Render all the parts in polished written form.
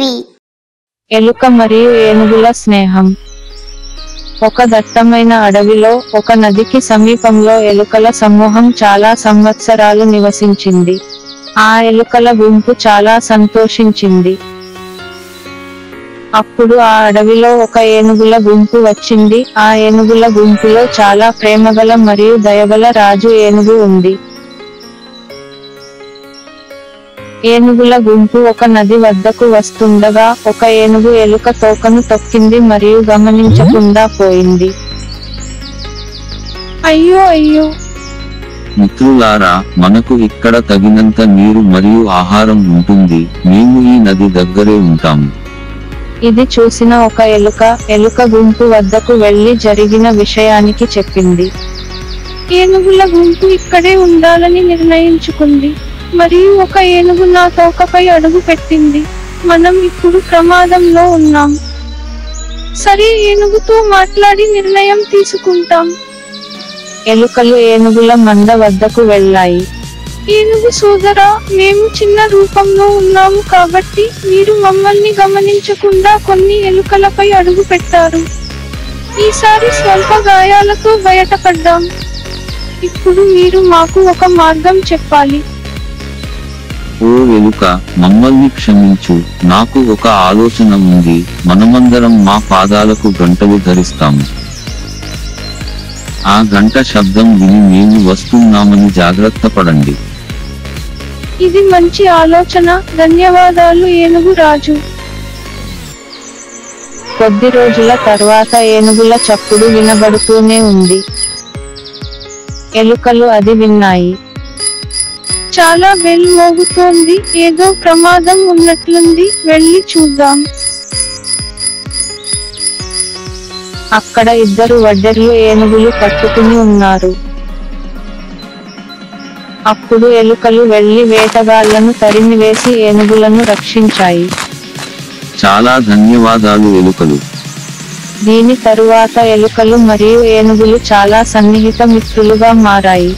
TV. ఎలుక మరియు ఏనుగుల స్నేహం. ఒక దట్టమైన అడవిలో ఒక నదికి సమీపంలో ఎలుకల సమూహం చాలా సంవత్సరాలు నివసించింది. ఆ ఎలుకల గుంపు చాలా సంతోషించింది. అప్పుడు ఆ అడవిలో ఒక ఏనుగుల గుంపు వచ్చింది. ఆ ఏనుగుల గుంపులో చాలా ప్రేమగల మరియు దయగల రాజు ఏనుగు ఉంది. ఏనుగుల గుంపు ఒక నది వద్దకు వస్తుండగా ఒక ఏనుగు ఎలుక తోకను తొక్కింది మరియు గమనించకుండా పోయింది. అయ్యో అయ్యో! మిత్రులారా, మనకు ఇక్కడ తగినంత నీరు మరియు ఆహారం ఉంటుంది. మేము ఈ నది దగ్గరే ఉంటాము. ఇది చూసిన ఒక ఎలుక గుంపు వద్దకు వెళ్లి జరిగిన విషయానికి చెప్పింది. ఏనుగుల గుంపు ఇక్కడే ఉండాలని నిర్ణయించుకుంది మరియు ఒక ఏనుగు నా తోకపై అడుగు పెట్టింది. మనం ఇప్పుడు ప్రమాదంలో ఉన్నాం. సరే, ఏనుగుతో మాట్లాడి నిర్ణయం తీసుకుంటాం. ఎలుకలు ఏనుగుల మంద వద్దకు వెళ్ళాయి. ఏనుగు సోదరా, మేము చిన్న రూపంలో ఉన్నాము కాబట్టి మీరు మమ్మల్ని గమనించకుండా కొన్ని ఎలుకలపై అడుగు పెట్టారు. ఈసారి స్వల్ప గాయాలతో బయటపడ్డాం. ఇప్పుడు మీరు మాకు ఒక మార్గం చెప్పాలి. ఓ ఎలుక, మమ్మల్ని క్షమించు. నాకు ఒక ఆలోచన ఉంది. మనమందరం మా పాదాలకు గంటలు ధరిస్తాము. ఆ గంట శబ్దం విని మేము వస్తున్నామని జాగ్రత్త పడండి. ఇది మంచి ఆలోచన. ధన్యవాదాలు ఏనుగు రాజు. కొద్ది రోజుల తర్వాత ఏనుగుల చప్పుడు వినబడుతూనే ఉంది. ఎలుకలు అది విన్నాయి. చాలా బెల్ మోగుతోంది. ఏదో ప్రమాదం ఉన్నట్లుంది. వెళ్ళి చూద్దాం. అక్కడ ఇద్దరు వడ్డెర్లు ఏనుగులు పట్టుకుని ఉన్నారు. అప్పుడు ఎలుకలు వెళ్లి వేటగాళ్లను తరిమివేసి ఏనుగులను రక్షించాయి. చాలా ధన్యవాదాలు ఎలుకలు. దీని తరువాత ఎలుకలు మరియు ఏనుగులు చాలా సన్నిహిత మిత్రులుగా మారాయి.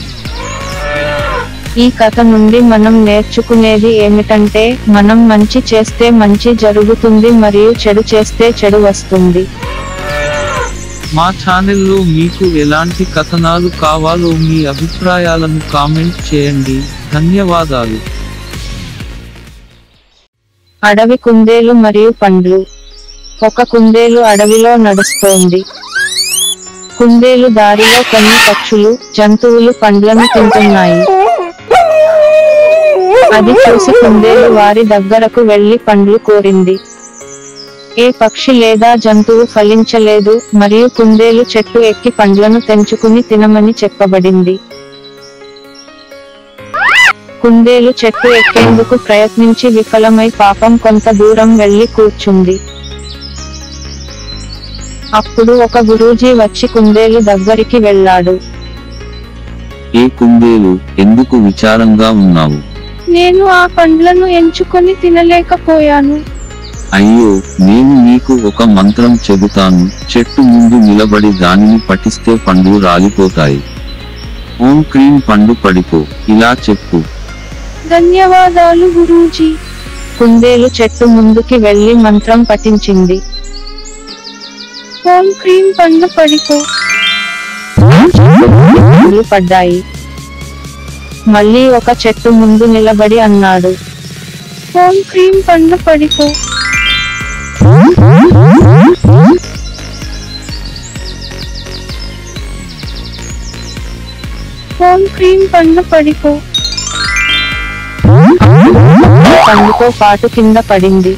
ఈ కథ నుండి మనం నేర్చుకునేది ఏమిటంటే, మనం మంచి చేస్తే మంచి జరుగుతుంది మరియు చెడు చేస్తే చెడు వస్తుంది. మా ఛానల్లో మీకు ఎలాంటి కథనాలు కావాలో మీ అభిప్రాయాలను కామెంట్ చేయండి. ధన్యవాదాలు. అడవి కుందేలు మరియు పండ్లు. ఒక కుందేలు అడవిలో నడుస్తోంది. కుందేలు దారిలో కొన్ని పక్షులు, జంతువులు పండ్లను తింటున్నాయి. అది చూసి కుందేలు వారి దగ్గరకు వెళ్లి పండ్లు కోరింది. ఏ పక్షి లేదా జంతువు ఫలించలేదు మరియు కుందేలు చెట్టు ఎక్కి పండ్లను తెంచుకుని తినమని చెప్పబడింది. కుందేలు చెట్టు ఎక్కేందుకు ప్రయత్నించి విఫలమై పాపం కొంత దూరం వెళ్లి కూర్చుంది. అప్పుడు ఒక గురూజీ వచ్చి కుందేలు దగ్గరికి వెళ్ళాడు. ఏ కుందేలు, ఎందుకు విచారంగా ఉన్నావు? నేను ఆ పండ్లను ఎంచుకొని తినలేకపోయాను. అయ్యో, నేను నీకు ఒక మంత్రం చెబుతాను. చెట్టు ముందు నిలబడి దానిని పఠిస్తే పండ్లు రాలిపోతాయి. ఓం క్రీం పండు పడిపో, ఇలా చెప్పు. ధన్యవాదాలు గురూజీ. కుందేలు చెట్టు ముందుకి వెళ్లి మంత్రం పఠించింది. ఓం క్రీం పండు పడిపో. పండ్లు పడ్డాయి. మళ్ళీ ఒక చెట్టు ముందు నిలబడి అన్నాడు, ఓం క్రీం పండు పడిపో. ఓం క్రీం పండు పడిపో. పండుతో పాటు కింద పడింది.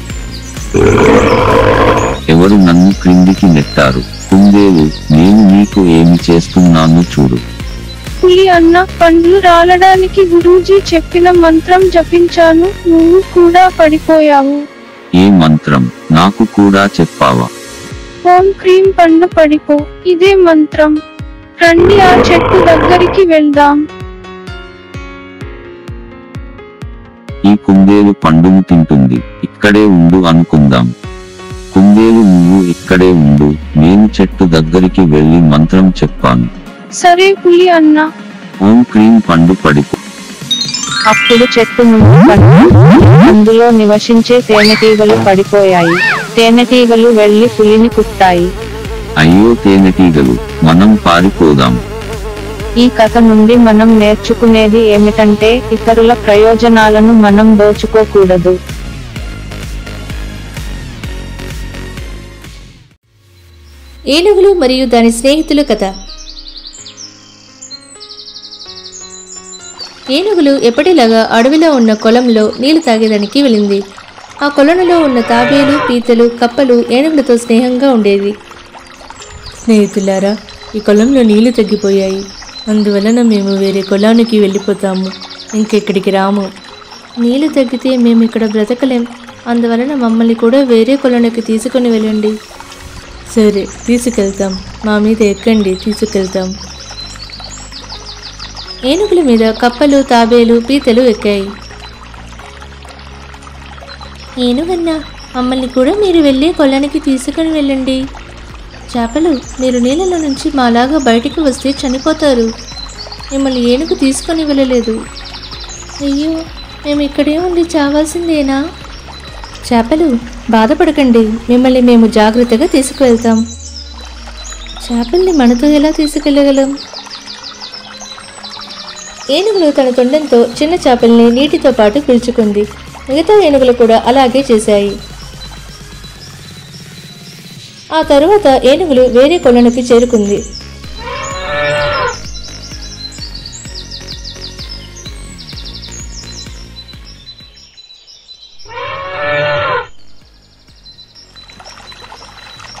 ఎవరు నన్ను క్రిందికి నెట్టారు? కుందేలు, నేను నీకు ఏమి చేస్తున్నాను చూడు. పులి అన్న, పండ్లు రాలడానికి గురూజీ చెప్పిన మంత్రం జపించాను. నువ్వు కూడా పడిపోయావు. ఏ మంత్రం? నాకు కూడా చెప్పావా? ఓం క్రీం పండు పడిపో, ఇదే మంత్రం. రండి ఆ చెట్టు దగ్గరికి వెళ్దాం. ఈ కుందేలు పండును తింటుంది. ఇక్కడే ఉండు అనుకుందాం. కుందేలు, నువ్వు ఇక్కడే ఉండు, నేను చెట్టు దగ్గరికి వెళ్లి మంత్రం చెప్పాను. సరే పులి అన్న. ఓం క్రీం పండు పడిపో. అప్పుడు చెట్టు నుండి పండు అందులో నివసించే తేనెటీగలు పడిపోయాయి. తేనెటీగలు వెళ్లి పులిని కుట్టాయి. అయ్యో తేనెటీగలు, మనం పారిపోదాం. ఈ కథ నుండి మనం నేర్చుకునేది ఏమిటంటే ఇతరుల ప్రయోజనాలను మనం దోచుకోకూడదు. ఏనుగులు మరియు దాని స్నేహితుల కథ. ఏనుగులు ఎప్పటిలాగా అడవిలో ఉన్న కొలంలో నీళ్లు తాగేదానికి వెళ్ళింది. ఆ కొలనులో ఉన్న తాబేలు, పీతలు, కప్పలు ఏనుగులతో స్నేహంగా ఉండేది. స్నేహితులారా, ఈ కొలంలో నీళ్లు తగ్గిపోయాయి. అందువలన మేము వేరే కొలానికి వెళ్ళిపోతాము. ఇంకెక్కడికి రాము. నీళ్లు తగ్గితే మేము ఇక్కడ బ్రతకలేం. అందువలన మమ్మల్ని కూడా వేరే కొలానికి తీసుకుని వెళ్ళండి. సరే, తీసుకెళ్తాం. మా మీద ఎక్కండి, తీసుకెళ్తాం. ఏనుగుల మీద కప్పలు, తాబేలు, పీతలు ఎక్కాయి. ఏనుగన్నా, మమ్మల్ని కూడా మీరు వెళ్ళే కొలానికి తీసుకుని వెళ్ళండి. చేపలు, మీరు నీళ్ళలో నుంచి మాలాగా బయటికి వస్తే చనిపోతారు. మిమ్మల్ని ఏనుగు తీసుకొని వెళ్ళలేదు. అయ్యో, మేము ఇక్కడే ఉండి చావాల్సిందేనా? చేపలు, బాధపడకండి. మిమ్మల్ని మేము జాగ్రత్తగా తీసుకువెళ్తాం. చేపల్ని మనతో ఎలా తీసుకెళ్ళగలం? ఏనుగులు తన తొండంతో చిన్న చేపల్ని నీటితో పాటు పిలుచుకుంది. మిగతా ఏనుగులు కూడా అలాగే చేశాయి. ఆ తరువాత ఏనుగులు వేరే కొలనుకి చేరుకుంది.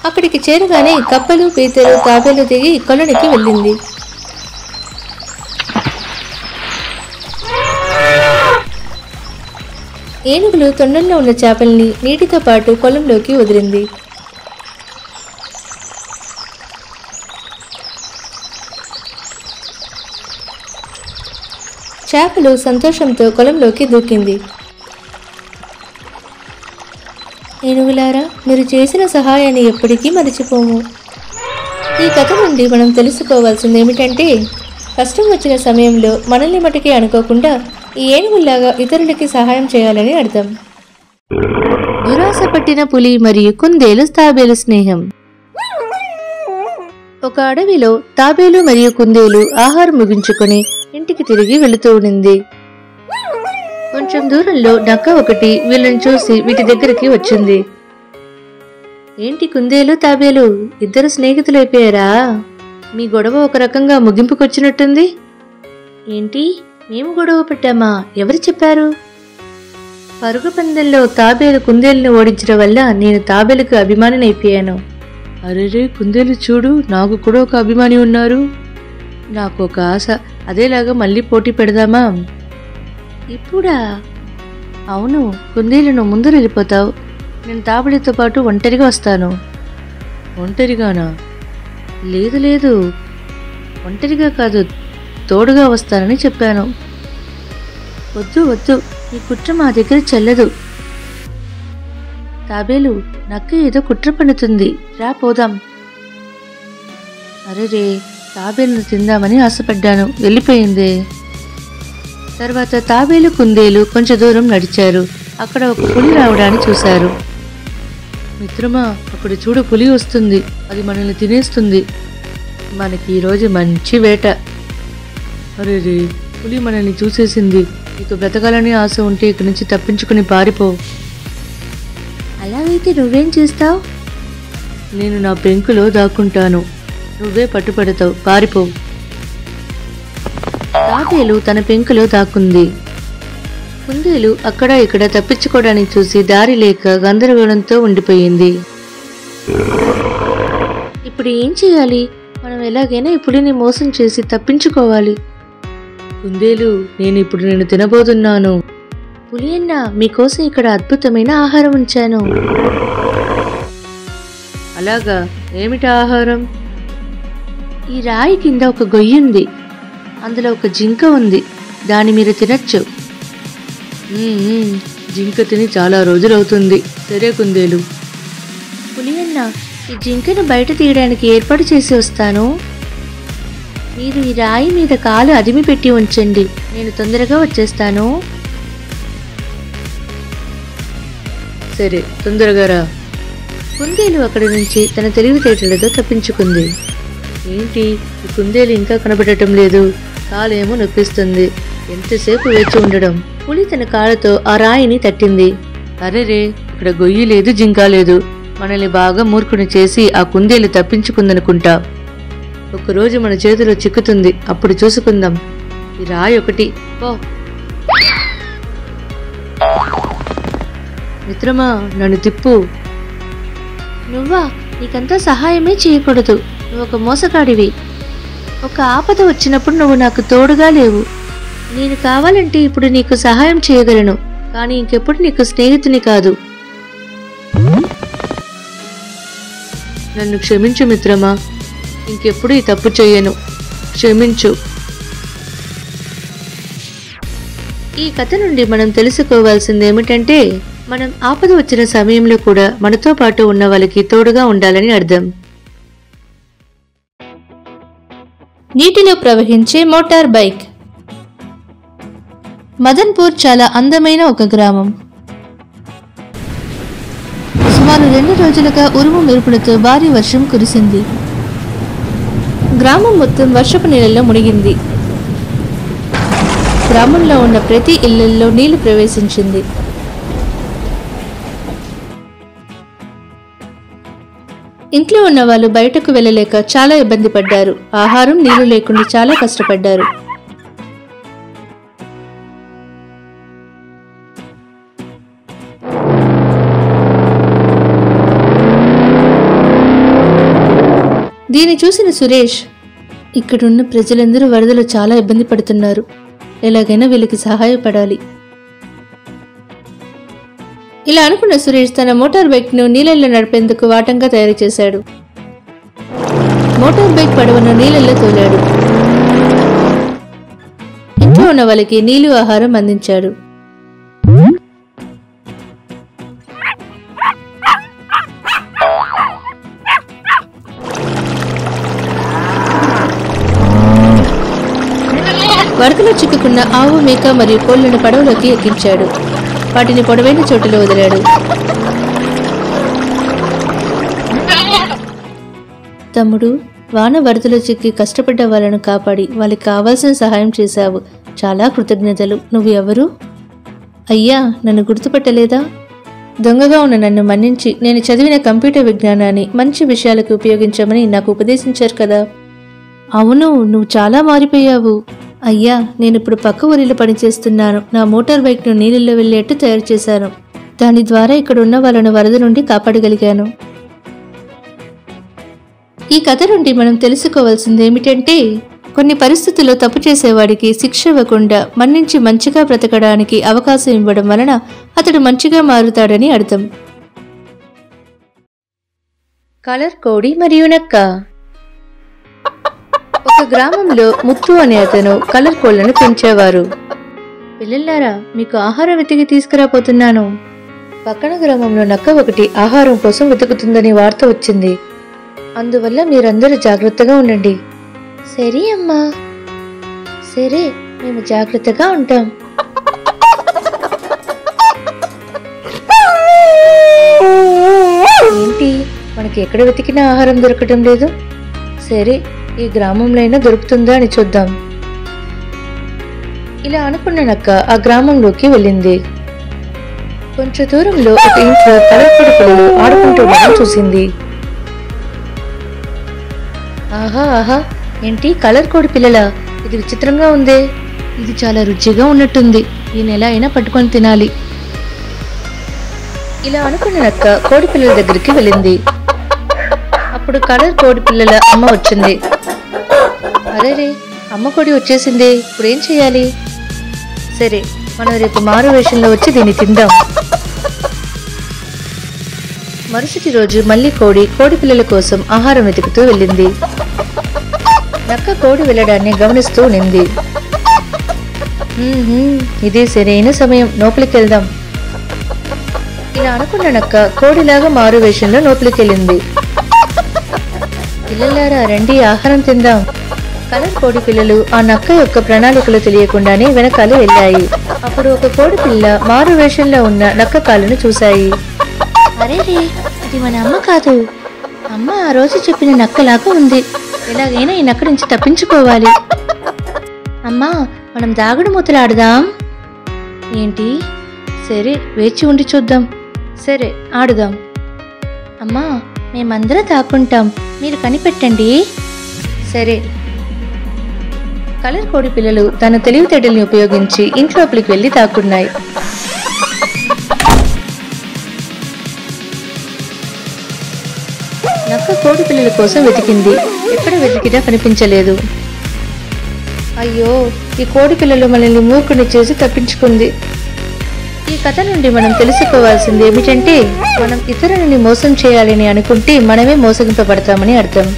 అక్కడికి చేరగానే కప్పలు, పీతలు, తాబేలు దిగి కొలనుకి వెళ్ళింది. ఏనుగులు తొండంలో ఉన్న చేపల్ని నీటితో పాటు కొలంలోకి వదిలింది. చేపలు సంతోషంతో కొలంలోకి దూకింది. ఏనుగులారా, మీరు చేసిన సహాయాన్ని ఎప్పటికీ మరిచిపోము. ఈ కథ నుండి మనం తెలుసుకోవాల్సింది ఏమిటంటే, కష్టం వచ్చిన సమయంలో మనల్ని మటుకే అనుకోకుండా ఈ ఏనుగుల్లాగా ఇతరులకి సహాయం చేయాలని అర్థం. దురాశ పట్టిన పులి మరియు కుందేలు తాబేలు స్నేహం. ఒక అడవిలో తాబేలు మరియు కుందేలు ఆహారం ముగించుకొని ఇంటికి తిరిగి వెళుతూ ఉండింది. కొంచెం దూరంలో నక్క ఒకటి వీళ్ళని చూసి వీటి దగ్గరికి వచ్చింది. ఏంటి కుందేలు, తాబేలు ఇద్దరు స్నేహితులు అయిపోయారా? మీ గొడవ ఒక రకంగా ముగింపుకొచ్చినట్టుంది. ఏంటి, మేము గొడవ పెట్టామా? ఎవరు చెప్పారు? పరుగు పందెంలో తాబేలు కుందేలుని ఓడించడం వల్ల నేను తాబేలుకు అభిమానిని అయిపోయాను. అరేరే కుందేలు చూడు, నాకు కూడా ఒక అభిమాని ఉన్నారు. నాకు ఒక ఆశ, అదేలాగా మళ్ళీ పోటీ పెడదామా? ఇప్పుడా? అవును, కుందేలును ముందు వెళ్ళిపోతావు. నేను తాబేలుతో పాటు ఒంటరిగా వస్తాను. ఒంటరిగానా? లేదు లేదు, ఒంటరిగా కాదు, తోడుగా వస్తానని చెప్పాను. వద్దు వద్దు, ఈ కుట్ర మా దగ్గర చెల్లదు. తాబేలు, నక్క ఏదో కుట్ర పన్నుతుంది, రా పోదాం. అరేరే, తాబేలును తిందామని ఆశపడ్డాను, వెళ్ళిపోయిందే. తర్వాత తాబేలు, కుందేలు కొంచెం దూరం నడిచారు. అక్కడ ఒక పులి రావడాన్ని చూశారు. మిత్రమా, అక్కడ చూడు, పులి వస్తుంది. అది మనల్ని తినేస్తుంది. మనకి ఈరోజు మంచి వేట. అరేరే, పులి మనల్ని చూసేసింది. నీకు బ్రతకాలని ఆశ ఉంటే ఇక్కడి నుంచి తప్పించుకుని పారిపో. అలాగైతే నువ్వేం చేస్తావు? నేను నా పెంకులో దాక్కుంటాను. నువ్వే పట్టుపడతావు, పారిపో. తాబేలు తన పెంకులో దాక్కుంది. కుందేలు అక్కడ ఇక్కడ తప్పించుకోవడానికి చూసి దారి లేక గందరగోళంతో ఉండిపోయింది. ఇప్పుడు ఏం చేయాలి? మనం ఎలాగైనా ఈ పులిని మోసం చేసి తప్పించుకోవాలి. కుందేలు, నేను ఇప్పుడు నిన్ను తినబోతున్నాను. పులి అన్న, మీకోసం ఇక్కడ అద్భుతమైన ఆహారం ఉంచాను. అలాగా, ఏమిటి ఆహారం? ఈ రాయి కింద ఒక గొయ్యుంది. అందులో ఒక జింక ఉంది. దాన్ని మీరు తినచ్చు. జింక తిని చాలా రోజులవుతుంది. సరే కుందేలు. పులి అన్న, ఈ జింకను బయట తీయడానికి ఏర్పాటు చేసి వస్తాను. మీరు ఈ రాయి మీద కాలు అదిమి పెట్టి ఉంచండి, నేను తొందరగా వచ్చేస్తాను. సరే, తొందరగా రా. కుందేలు అక్కడి నుంచి తన తెలివితేటలతో తప్పించుకుంది. ఏంటి, ఈ కుందేలు ఇంకా కనబడటం లేదు, కాలేమో నొప్పిస్తుంది. ఎంతసేపు వేచి ఉండడం. పులి తన కాళ్ళతో ఆ రాయిని తట్టింది. అరెరే, ఇక్కడ గొయ్యి లేదు, జింక లేదు. మనల్ని బాగా మూర్ఖుని చేసి ఆ కుందేలు తప్పించుకుందనుకుంటా. ఒకరోజు మన చేతిలో చిక్కుతుంది, అప్పుడు చూసుకుందాం. ఈ రాయి ఒకటి పో. మిత్రమా, నన్ను తిప్పు. నువ్వా? నీకంతా సహాయమే చేయకూడదు, నువ్వు ఒక మోసగాడివి. ఒక ఆపద వచ్చినప్పుడు నువ్వు నాకు తోడుగా లేవు. నేను కావాలంటే ఇప్పుడు నీకు సహాయం చేయగలను, కానీ ఇంకెప్పుడు నీకు స్నేహితుని కాదు. నన్ను క్షమించు మిత్రమా, ఇంకెప్పుడు ఈ తప్పు చేయను, క్షమించు. ఈ కథ నుండి మనం తెలుసుకోవాల్సింది ఏమిటంటే, మనం ఆపద వచ్చిన సమయంలో కూడా మనతో పాటు ఉన్న వాళ్ళకి తోడుగా ఉండాలని అర్థం. నీటిలో ప్రవహించే మోటార్ బైక్. మదన్పూర్ చాలా అందమైన ఒక గ్రామం. సుమారు 2 రోజులుగా ఉరుము మెరుపులతో భారీ వర్షం కురిసింది. గ్రామం మొత్తం వర్షపు నీళ్ళల్లో మునిగింది. గ్రామంలో ఉన్న ప్రతి ఇళ్లల్లో నీళ్లు ప్రవేశించింది. ఇంట్లో ఉన్న వాళ్ళు బయటకు వెళ్ళలేక చాలా ఇబ్బంది పడ్డారు. ఆహారం, నీళ్లు లేకుండా చాలా కష్టపడ్డారు. దీన్ని చూసిన సురేష్, ఇక్కడున్న ప్రజలందరూ వరదలు చాలా ఇబ్బంది పడుతున్నారు, ఎలాగైనా వీళ్ళకి సహాయపడాలి. ఇలా అనుకున్న సురేష్ తన మోటార్ బైక్ ను నీళ్ళల్లో నడిపేందుకు వాటంగా తయారు చేశాడు. మోటార్ బైక్ పడవను నీళ్ళల్లో తోలాడు. ఇంట్లో ఉన్న వాళ్ళకి నీళ్లు, ఆహారం అందించాడు. వరదలో చిక్కుకున్న ఆవు, మేక మరియు కోళ్లను పడవలోకి ఎక్కించాడు. వాటిని పొడవైన చోటులో వదిలాడు. తమ్ముడు, వాన వరదలో చిక్కి కష్టపడ్డ వాళ్ళను కాపాడి వాళ్ళకి కావాల్సిన సహాయం చేశావు, చాలా కృతజ్ఞతలు. నువ్వు ఎవరు? అయ్యా, నన్ను గుర్తుపట్టలేదా? దొంగగా ఉన్న నన్ను మన్నించి నేను చదివిన కంప్యూటర్ విజ్ఞానాన్ని మంచి విషయాలకు ఉపయోగించమని నాకు ఉపదేశించారు కదా. అవును, నువ్వు చాలా మారిపోయావు. అయ్యా, నేను ఇప్పుడు పక్క ఊరిలో పనిచేస్తున్నాను. నా మోటార్ బైక్ ను నీళ్ళల్లో వెళ్ళేట్టు తయారు చేశాను. దాని ద్వారా ఇక్కడ ఉన్న వాళ్ళను వరద నుండి కాపాడగలిగాను. ఈ కథ నుండి మనం తెలుసుకోవాల్సింది ఏమిటంటే, కొన్ని పరిస్థితుల్లో తప్పు చేసేవాడికి శిక్ష ఇవ్వకుండా మన్నించి మంచిగా బ్రతకడానికి అవకాశం ఇవ్వడం వలన అతడు మంచిగా మారుతాడని అర్థం. కలర్ కోడి మరియు నక్క. ఒక గ్రామంలో ముత్తు అనే అతను కలర్ కోళ్లను పెంచేవారు. పిల్లలారా, మీకు ఆహారం వెతికి తీసుకురాపోతున్నాను. పక్కన గ్రామంలో నక్క ఒకటి ఆహారం కోసం వెతుకుతుందని వార్త వచ్చింది. అందువల్ల మీరందరూ జాగ్రత్తగా ఉండండి. సరే అమ్మా. సరే, మేము జాగ్రత్తగా ఉంటాం. ఏంటి, మనకి ఎక్కడ వెతికినా ఆహారం దొరకటం లేదు. సరే, ఈ గ్రామంలో అయినా దొరుకుతుందా అని చూద్దాం. ఇలా అనుకున్న నక్క ఆ గ్రామంలోకి వెళ్ళింది. కొంచెం దూరంలో ఒక ఇంట్లో కలర్కోడి పిల్లలు ఆడుకుంటూ ఉండడం చూసింది. ఆహా ఆహా, ఏంటి కలర్ కోడి పిల్లల, ఇది విచిత్రంగా ఉందే. ఇది చాలా రుచిగా ఉన్నట్టుంది, ఈ నెల అయినా పట్టుకొని తినాలి. ఇలా అనుకున్న నక్క కోడి పిల్లల దగ్గరికి వెళ్ళింది. అప్పుడు కలర్ కోడి పిల్లల అమ్మ వచ్చింది. అరేరే, అమ్మ కోడి వచ్చేసింది, ఇప్పుడేం చేయాలి? సరే, మనం రేపు మారు వేషంలో వచ్చి దీన్ని తిందాం. మరుసటి రోజు మళ్ళీ కోడి పిల్లల కోసం ఆహారం వెతుకుతూ వెళ్ళింది. నక్క కోడి వెళ్ళడాన్ని గమనిస్తూ ఉండింది. ఇదే సరైన సమయం, లోపలికి వెళ్దాం. ఇలా అనుకున్న నక్క కోడిలాగా మారు వేషంలో లోపలికి వెళ్ళింది. పిల్లలారా రండి, ఆహారం తిందాం. కలర్ కోడి పిల్లలు ఆ నక్క యొక్క ప్రణాళికలు తెలియకుండానే వెనకాల వెళ్ళాయి. అప్పుడు ఒక కోడి పిల్ల మారు వేషంలో ఉన్న నక్క కాళ్ళను చూశాయి. అరే రే, ఇది మన అమ్మ కాదు. అమ్మ ఆ రోజు చెప్పిన నక్కలాగా ఉంది. ఎలాగైనా ఈ నక్క నుంచి తప్పించుకోవాలి. అమ్మా, మనం దాగుడు మూతలు ఆడుదాం. ఏంటి? సరే, వేచి ఉండి చూద్దాం. సరే, ఆడుదాం. అమ్మా, మేమందరం దాక్కుంటాం, మీరు కనిపెట్టండి. సరే. కలర్ కోడి పిల్లలు తన తెలివితేటల్ని ఉపయోగించి ఇంట్లోపలికి వెళ్లి దాక్కున్నాయి. నక్క కోడి పిల్లల కోసం వెతికింది. ఎక్కడ వెతికినా కనిపించలేదు. అయ్యో, ఈ కోడి పిల్లలు మనల్ని మూకుని చేసి తప్పించుకుంది. ఈ కథ నుండి మనం తెలుసుకోవాల్సింది ఏమిటంటే, మనం ఇతరులని మోసం చేయాలని అనుకుంటే మనమే మోసగింపబడతామని అర్థం.